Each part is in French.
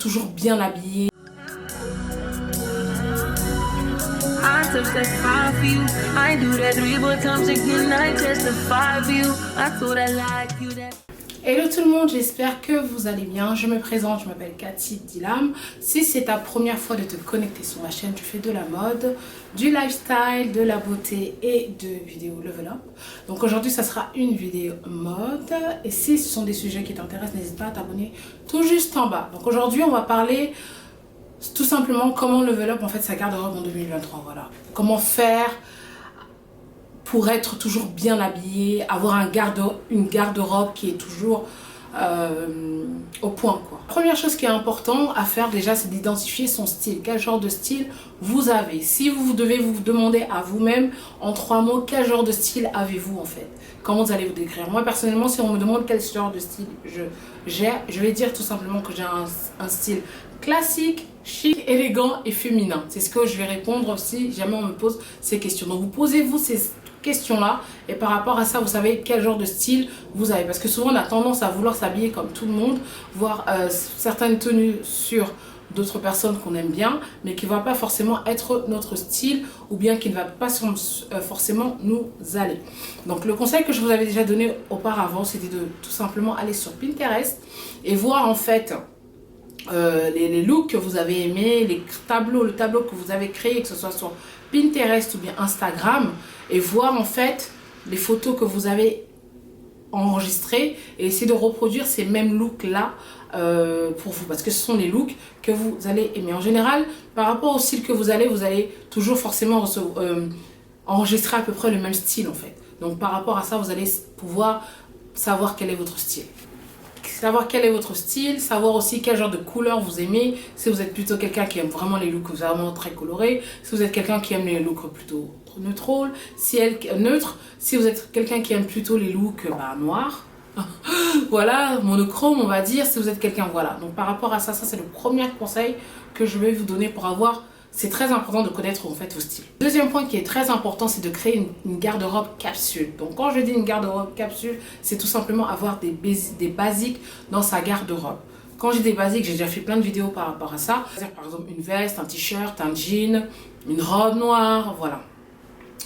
Toujours bien habillé. Hello tout le monde, j'espère que vous allez bien. Je me présente, je m'appelle Cathy Dilam. Si c'est ta première fois de te connecter sur ma chaîne, je fais de la mode, du lifestyle, de la beauté et de vidéos level up. Donc aujourd'hui, ça sera une vidéo mode. Et si ce sont des sujets qui t'intéressent, n'hésite pas à t'abonner tout juste en bas. Donc aujourd'hui, on va parler tout simplement comment level up en fait sa garde-robe en 2023. Voilà. Comment faire pour être toujours bien habillé, avoir une garde-robe qui est toujours au point, quoi. Première chose qui est importante à faire déjà, c'est d'identifier son style. Quel genre de style vous avez? Si vous devez vous demander à vous-même en 3 mots, quel genre de style avez-vous en fait? Comment vous allez vous décrire? Moi personnellement, si on me demande quel genre de style je vais dire tout simplement que j'ai un style classique, chic, élégant et féminin. C'est ce que je vais répondre si jamais on me pose ces questions. Donc vous posez-vous ces questions-là et par rapport à ça, vous savez quel genre de style vous avez. Parce que souvent on a tendance à vouloir s'habiller comme tout le monde, voir certaines tenues sur d'autres personnes qu'on aime bien, mais qui ne va pas forcément être notre style ou bien qui ne va pas forcément nous aller. Donc le conseil que je vous avais déjà donné auparavant, c'était de tout simplement aller sur Pinterest et voir en fait les looks que vous avez aimés, le tableau que vous avez créé, que ce soit sur Pinterest ou bien Instagram, et voir en fait les photos que vous avez enregistrées et essayer de reproduire ces mêmes looks là pour vous, parce que ce sont les looks que vous allez aimer. En général, par rapport au style que vous allez toujours forcément enregistrer à peu près le même style en fait. Donc par rapport à ça, vous allez pouvoir savoir quel est votre style. Savoir quel est votre style, savoir aussi quel genre de couleur vous aimez, si vous êtes plutôt quelqu'un qui aime vraiment les looks vraiment très colorés, si vous êtes quelqu'un qui aime les looks plutôt neutres, si vous êtes quelqu'un qui aime plutôt les looks noirs, voilà, monochrome on va dire, si vous êtes quelqu'un, voilà. Donc par rapport à ça, c'est le premier conseil que je vais vous donner pour avoir. C'est très important de connaître en fait vos styles. Deuxième point qui est très important, c'est de créer une garde-robe capsule. Donc quand je dis une garde-robe capsule, c'est tout simplement avoir des basiques dans sa garde-robe. Quand j'ai des basiques, j'ai déjà fait plein de vidéos par rapport à ça. C'est-à-dire par exemple une veste, un t-shirt, un jean, une robe noire, voilà.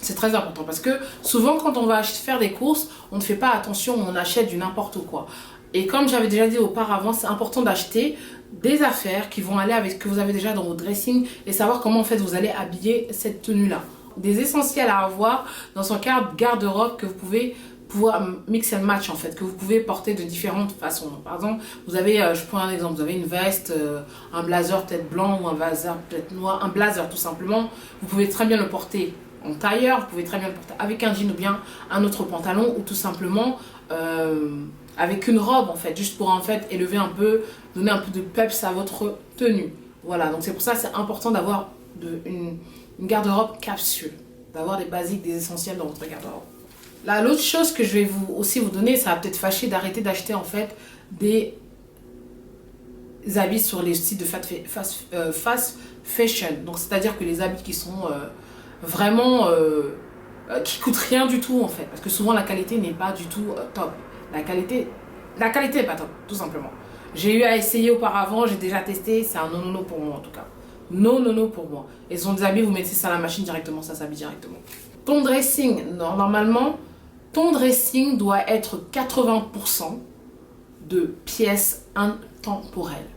C'est très important parce que souvent quand on va faire des courses, on ne fait pas attention, on achète du n'importe quoi. Et comme j'avais déjà dit auparavant, c'est important d'acheter des affaires qui vont aller avec ce que vous avez déjà dans votre dressing et savoir comment en fait vous allez habiller cette tenue-là. Des essentiels à avoir dans son garde-robe que vous pouvez pouvoir mix and match en fait, que vous pouvez porter de différentes façons. Par exemple, vous avez, je prends un exemple, vous avez une veste, un blazer peut-être blanc ou un blazer peut-être noir, un blazer tout simplement. Vous pouvez très bien le porter en tailleur, vous pouvez très bien le porter avec un jean ou bien un autre pantalon ou tout simplement avec une robe en fait, juste pour en fait élever un peu, donner un peu de peps à votre tenue. Voilà, donc c'est pour ça que c'est important d'avoir une garde-robe capsule, d'avoir des basiques, des essentiels dans votre garde-robe. Là, l'autre chose que je vais aussi vous donner, ça va peut-être fâcher d'arrêter d'acheter en fait des habits sur les sites de fast fashion. Donc c'est-à-dire que les habits qui sont vraiment qui coûtent rien du tout en fait, parce que souvent la qualité n'est pas du tout top. La qualité n'est pas top, tout simplement. J'ai eu à essayer auparavant, j'ai déjà testé, c'est un non-no pour moi en tout cas. Non pour moi. Et sont des habits, vous mettez ça à la machine directement, ça s'habille directement. Ton dressing, normalement, ton dressing doit être 80% de pièces intemporelles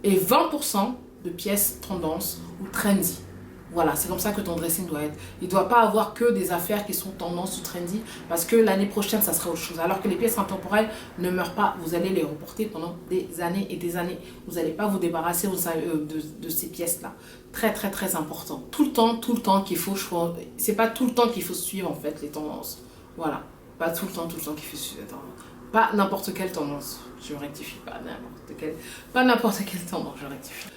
et 20% de pièces tendance ou trendy. Voilà, c'est comme ça que ton dressing doit être. Il ne doit pas avoir que des affaires qui sont tendance ou trendy parce que l'année prochaine, ça sera autre chose. Alors que les pièces intemporelles ne meurent pas, vous allez les reporter pendant des années et des années. Vous n'allez pas vous débarrasser de ces pièces-là. Très, très, très important. Tout le temps qu'il faut choisir. C'est pas tout le temps qu'il faut suivre en fait les tendances. Voilà, pas tout le temps qu'il faut suivre les tendances. Pas n'importe quelle tendance. Je rectifie, pas n'importe quelle tendance, je rectifie.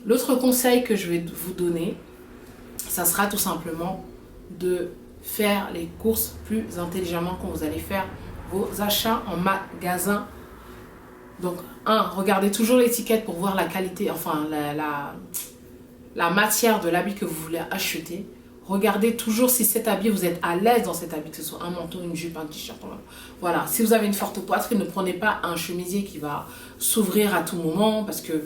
L'autre conseil que je vais vous donner, ça sera tout simplement de faire les courses plus intelligemment quand vous allez faire vos achats en magasin. Donc, regardez toujours l'étiquette pour voir la qualité, enfin la matière de l'habit que vous voulez acheter. Regardez toujours si cet habit, vous êtes à l'aise dans cet habit, que ce soit un manteau, une jupe, un t-shirt. Voilà, si vous avez une forte poitrine, ne prenez pas un chemisier qui va s'ouvrir à tout moment parce que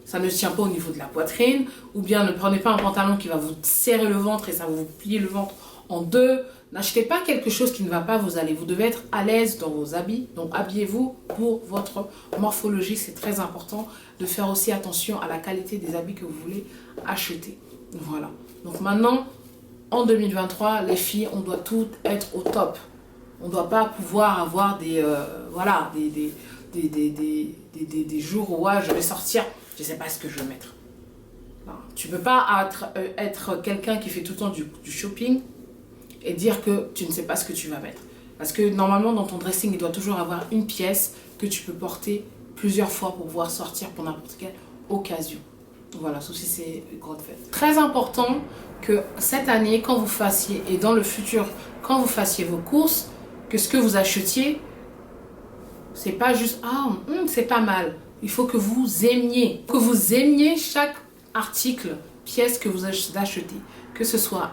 ça ne tient pas au niveau de la poitrine, ou bien ne prenez pas un pantalon qui va vous serrer le ventre et ça va vous plier le ventre en deux. N'achetez pas quelque chose qui ne va pas vous aller. Vous devez être à l'aise dans vos habits. Donc, habillez-vous pour votre morphologie. C'est très important de faire aussi attention à la qualité des habits que vous voulez acheter. Voilà. Donc, maintenant, en 2023, les filles, on doit toutes être au top. On ne doit pas pouvoir avoir des jours où je vais sortir, je ne sais pas ce que je vais mettre. Non. Tu ne peux pas être quelqu'un qui fait tout le temps du shopping et dire que tu ne sais pas ce que tu vas mettre. Parce que normalement, dans ton dressing, il doit toujours avoir une pièce que tu peux porter plusieurs fois pour pouvoir sortir pour n'importe quelle occasion. Voilà, ça aussi c'est une grande fête. Très important que cette année, quand vous fassiez, et dans le futur, quand vous fassiez vos courses, que ce que vous achetiez, c'est pas juste c'est pas mal. Il faut que vous aimiez. Que vous aimiez chaque article, pièce que vous achetez. Que ce soit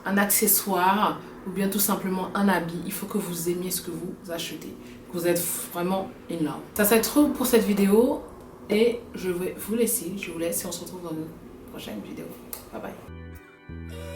un accessoire ou bien tout simplement un habit. Il faut que vous aimiez ce que vous achetez. Que vous êtes vraiment in love. Ça c'est tout pour cette vidéo. Et je vais vous laisser. Je vous laisse et on se retrouve dans une prochaine vidéo. Bye bye.